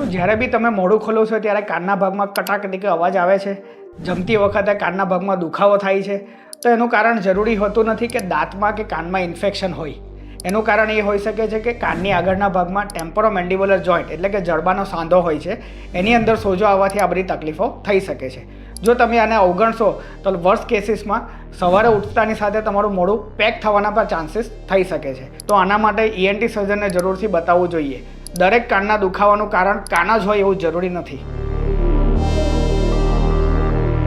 શું જ્યારે બી તમે મોઢું ખોલો છો ત્યારે કાનના ભાગમાં કટાકટીક અવાજ આવે છે, જમતી વખતે કાનના ભાગમાં દુખાવો થાય છે, તો એનું કારણ જરૂરી હોતું નથી કે દાંતમાં કે કાનમાં ઇન્ફેક્શન હોય. એનું કારણ એ હોઈ શકે છે કે કાનની આગળના ભાગમાં ટેમ્પોરોમેન્ડિબ્યુલર જોઈન્ટ એટલે કે જડબાનો સાંધો હોય છે, એની અંદર સોજો આવવાથી આ બધી તકલીફો થઈ શકે છે. જો તમે આને અવગણશો તો વર્સ્ટ કેસીસમાં સવારે ઉઠતાની સાથે તમારું મોઢું પેક થવાના પણ ચાન્સીસ થઈ શકે છે. તો આના માટે ENT સર્જનને જરૂરથી બતાવવું જોઈએ. દરેક કાનના દુખાવાનું કારણ કાન જ હોય એવું જરૂરી નથી.